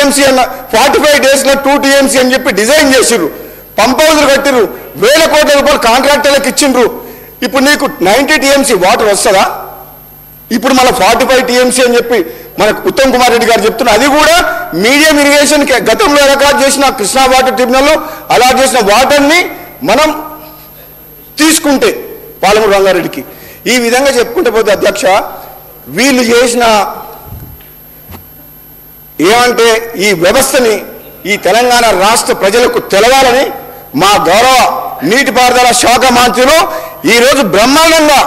TMC అన్న 45 days 2 TMC అని చెప్పి డిజైన్ చేసిర్రు, పంప్ హౌజులు కట్టిర్రు, వేల కోట్ల రూపాయలు కాంట్రాక్టర్లకు ఇచ్చిండ్రు. ఇప్పుడు నీకు 90 TMC వాటర్ వస్తుందా? ఇప్పుడు మళ్ళీ 45 TMC అని చెప్పి మనకు ఉత్తమ్ కుమార్ రెడ్డి గారు చెప్తున్నారు. అది కూడా మీడియం ఇరిగేషన్ గతంలో అలాట్ చేసిన కృష్ణా వాటర్ ట్రిబ్యునల్లో అలాట్ చేసిన వాటర్ని మనం తీసుకుంటే పాలమూరు రంగారెడ్డికి ఈ విధంగా చెప్పుకుంటే పోతే అధ్యక్ష, వీళ్ళు చేసిన ఏమంటే ఈ వ్యవస్థని ఈ తెలంగాణ రాష్ట్ర ప్రజలకు తెలవాలని మా గౌరవ నీటిపారుదల శాఖ మంత్రులు ఈరోజు బ్రహ్మాండంగా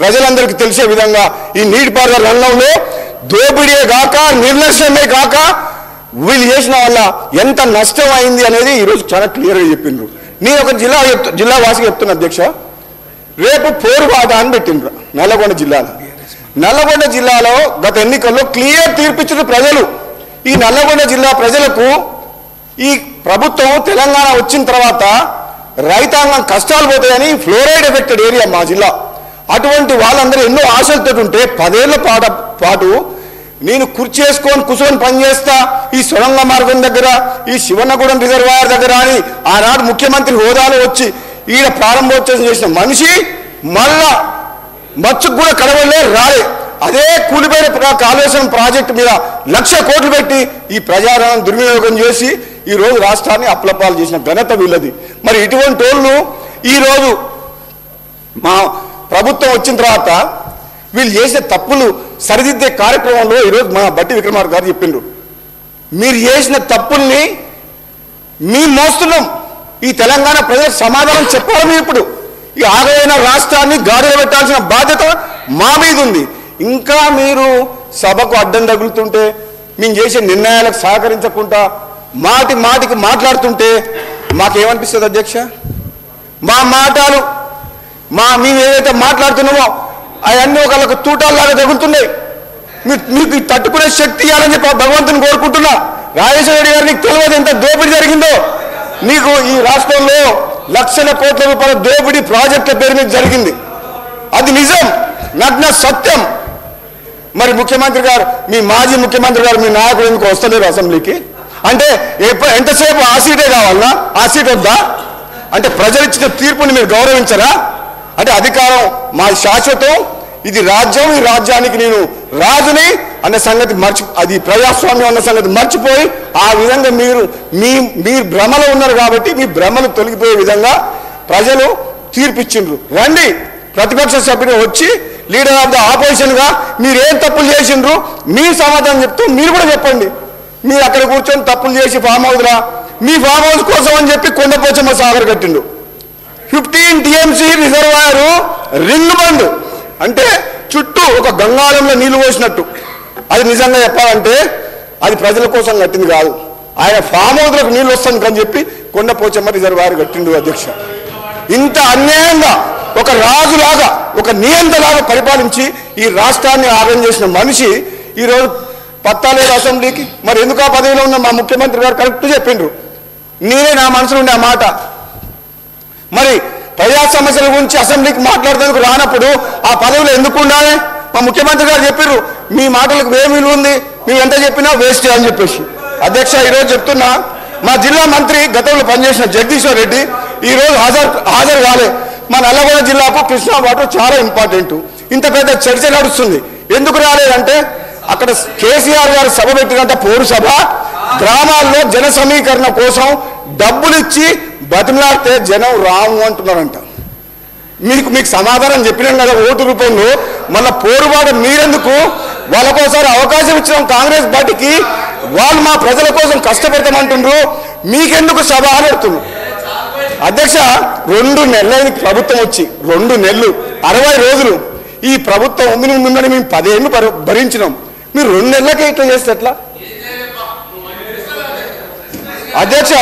ప్రజలందరికీ తెలిసే విధంగా ఈ నీటిపారుదల రంగంలో దోపిడీయే కాక నిర్లక్ష్యమే కాక వీళ్ళు చేసిన వల్ల ఎంత నష్టం అయింది అనేది ఈరోజు చాలా క్లియర్గా చెప్పిండ్రు. నేను ఒక జిల్లా వాసిగా చెప్తున్నా అధ్యక్ష, రేపు పోరుబాట అని పెట్టిండ్రు నల్లగొండ జిల్లాలో. నల్లగొండ జిల్లాలో గత ఎన్నికల్లో క్లియర్ తీర్పిచ్చిన ప్రజలు. ఈ నల్లగొండ జిల్లా ప్రజలకు ఈ ప్రభుత్వం తెలంగాణ వచ్చిన తర్వాత రైతాంగం కష్టాలు పోతాయని ఫ్లోరైడ్ ఎఫెక్టెడ్ ఏరియా మా జిల్లా. అటువంటి వాళ్ళందరూ ఎన్నో ఆశలతో ఉంటే 10 ఏళ్ల పాటు నేను కుర్చేసుకొని కూర్చొని పనిచేస్తా ఈ సొరంగ మార్గం దగ్గర, ఈ శివన్నగూడెం రిజర్వాయర్ దగ్గర అని ఆనాడు ముఖ్యమంత్రి హోదాలో వచ్చి ఈయన ప్రారంభోత్సవం చేసిన మనిషి మళ్ళా మచ్చుకు కూడా కడవలే రాలే. అదే కూలిపోయిన కాళేశ్వరం ప్రాజెక్టు మీద 1,00,000 కోట్లు పెట్టి ఈ ప్రజాధనం దుర్వినియోగం చేసి ఈరోజు రాష్ట్రాన్ని అప్లపాలు చేసిన ఘనత వీళ్ళది. మరి ఇటువంటి వాళ్ళు ఈరోజు మా ప్రభుత్వం వచ్చిన తర్వాత వీళ్ళు చేసే తప్పులు సరిదిద్దే కార్యక్రమంలో ఈరోజు మా బట్టి విక్రమార్క గారు చెప్పిండ్రు, మీరు చేసిన తప్పుల్ని మేము మోస్తున్నాం, ఈ తెలంగాణ ప్రజలకు సమాధానం చెప్పాలి. ఇప్పుడు ఈ ఆగైన రాష్ట్రాన్ని గాడిలో పెట్టాల్సిన బాధ్యత మా మీద ఉంది. ఇంకా మీరు సభకు అడ్డం తగులుతుంటే, మేము చేసే నిర్ణయాలకు సహకరించకుండా మాటికి మాట్లాడుతుంటే మాకేమనిపిస్తుంది అధ్యక్ష? మా మాటలు మేము ఏదైతే మాట్లాడుతున్నామో అవన్నీ ఒకళ్ళకు తూటాల్లాగా తగులుతున్నాయి. మీకు తట్టుకునే శక్తి ఇవ్వాలని చెప్పి భగవంతుని కోరుకుంటున్నా. రాజేశ్వర రెడ్డి గారు నీకు తెలియదు ఎంత దోపిడీ జరిగిందో. నీకు ఈ రాష్ట్రంలో 1,00,000 కోట్ల రూపాయల దోపిడీ ప్రాజెక్టుల పేరు మీద జరిగింది. అది నిజం, నగ్న సత్యం. మరి ముఖ్యమంత్రి గారు, మీ మాజీ ముఖ్యమంత్రి గారు, మీ నాయకుడు ఎందుకు వస్తలేరు అసెంబ్లీకి? అంటే ఎంతసేపు ఆ సీటే కావాలన్నా? ఆ సీట్ వద్దా? అంటే ప్రజలు ఇచ్చిన తీర్పుని మీరు గౌరవించరా? అంటే అధికారం మా శాశ్వతం, ఇది రాజ్యం, ఈ రాజ్యానికి నేను రాజుని అన్న సంగతి అది ప్రజాస్వామ్యం అన్న సంగతి మర్చిపోయి ఆ విధంగా మీరు భ్రమలో ఉన్నారు. కాబట్టి మీ భ్రమలు తొలగిపోయే విధంగా ప్రజలు తీర్పిచ్చిండ్రు. రండి ప్రతిపక్ష సభ్యులు వచ్చి లీడర్ ఆఫ్ ద ఆపోజిషన్గా మీరేం తప్పులు చేసిండ్రు మీ సమాధానం చెప్తూ మీరు కూడా చెప్పండి. మీరు అక్కడ కూర్చొని తప్పులు చేసి ఫామ్ హౌస్లా మీ ఫామ్ హౌస్ కోసం అని చెప్పి కొండపోచమ్మ సాగర్ కట్టిండు. 15 TMC రిజర్వాయరు రింగ్ బండ్ అంటే చుట్టూ ఒక గంగాళంలో నీళ్లు పోసినట్టు. అది నిజంగా చెప్పాలంటే అది ప్రజల కోసం కట్టింది కాదు, ఆయన ఫామ్ హౌస్లకు నీళ్ళు వస్తుంది అని చెప్పి కొండపోచమ్మ రిజర్వాయర్ కట్టిండు అధ్యక్ష. ఇంత అన్యాయంగా ఒక రాజులాగా ఒక నియంతలాగా పరిపాలించి ఈ రాష్ట్రాన్ని ఆగం చేసిన మనిషి ఈరోజు పత్తాలేదు అసెంబ్లీకి. మరి ఎందుకు ఆ పదవిలో ఉన్న మా ముఖ్యమంత్రి గారు కరెక్ట్ చెప్పిండ్రు. నేనే నా మనసులో ఉండే ఆ మాట. మరి ప్రజా సమస్యల గురించి అసెంబ్లీకి మాట్లాడేందుకు రానప్పుడు ఆ పదవిలో ఎందుకు ఉండాలి? మా ముఖ్యమంత్రి గారు చెప్పారు, మీ మాటలకు ఏం విలువ ఉంది, మేము ఎంత చెప్పినా వేస్ట్ అని చెప్పేసి. అధ్యక్ష, ఈరోజు చెప్తున్నా, మా జిల్లా మంత్రి గతంలో పనిచేసిన జగదీశ్వర్ రెడ్డి ఈరోజు హాజరు కాలే. మా నల్లగొండ జిల్లాకు కృష్ణా వాటర్ చాలా ఇంపార్టెంట్. ఇంత పెద్ద చర్చ నడుస్తుంది, ఎందుకు రాలేదంటే అక్కడ కేసీఆర్ గారు సభ పెట్టినంత పోరు సభ గ్రామాల్లో జన సమీకరణ కోసం డబ్బులు ఇచ్చి బతిమలాడితే జనం రాము అంటున్నారంట. మీకు సమాధానం చెప్పినాం కదా ఓటు రూపంలో. మళ్ళీ పోరుబాట మీరెందుకు? వాళ్ళకోసారి అవకాశం ఇచ్చిన కాంగ్రెస్ పార్టీకి వాళ్ళు మా ప్రజల కోసం కష్టపడతామంటుండ్రు, మీకెందుకు సభ ఆడుతున్నారు? అధ్యక్ష, 2 నెలలైన ప్రభుత్వం వచ్చి 2 నెలలు 60 రోజులు ఈ ప్రభుత్వం ఉందని మేము 10 ఏళ్ళు భరించినాం. మీరు 2 నెలలకే ఇట్లా చేస్తే ఎట్లా? అధ్యక్ష,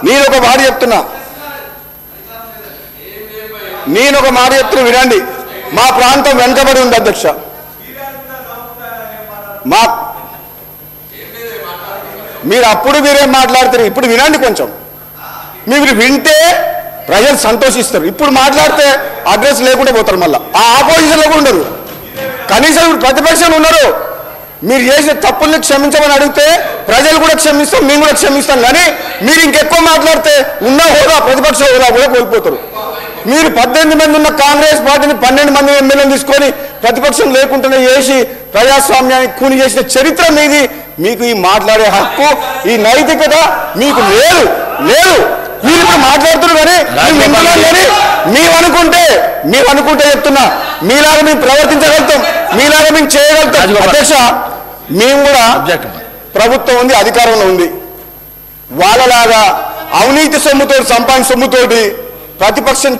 నేను ఒక మాట చెప్తున్నా వినండి. మా ప్రాంతం వెనుకబడి ఉంది అధ్యక్ష. మీరు అప్పుడు మీరేం మాట్లాడతారు, ఇప్పుడు వినండి కొంచెం. మీరు వింటే ప్రజలు సంతోషిస్తారు. ఇప్పుడు మాట్లాడితే అడ్రస్ లేకుండా పోతారు. మళ్ళీ ఆ ఆపోజిషన్లో కూడా ఉండరు, కనీసం ప్రతిపక్షంలో ఉన్నారు. మీరు చేసిన తప్పుల్ని క్షమించమని అడిగితే ప్రజలు కూడా క్షమిస్తాం, మేము కూడా క్షమిస్తాం. కానీ మీరు ఇంకెక్కువ మాట్లాడితే ఉన్న హోదా, ప్రతిపక్ష హోదా కూడా కోల్పోతారు. మీరు 18 మంది ఉన్న కాంగ్రెస్ పార్టీని 12 మంది ఎమ్మెల్యేలు తీసుకొని ప్రతిపక్షం లేకుండానే చేసి ప్రజాస్వామ్యాన్ని కూని చేసిన చరిత్ర మీది. మీకు ఈ మాట్లాడే హక్కు, ఈ నైతికత మీకు లేదు. మీరు ఇప్పుడు మాట్లాడుతున్నారు కానీ మేమనుకుంటే చెప్తున్నా, మీలాగా మేము ప్రవర్తించగలుగుతాం, మీలాగా మేము చేయగలుగుతాం. అధ్యక్ష, మేము కూడా ప్రభుత్వం ఉంది, అధికారంలో ఉంది. వాళ్ళలాగా అవినీతి సొమ్ముతో, సంపాదన సొమ్ముతోటి ప్రతిపక్షం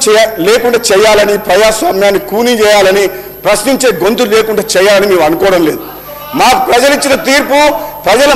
లేకుండా చేయాలని, ప్రజాస్వామ్యాన్ని కూనీ చేయాలని, ప్రశ్నించే గొంతు లేకుండా చేయాలని మేము అనుకోవడం లేదు. మాకు ప్రజలిచ్చిన తీర్పు, ప్రజల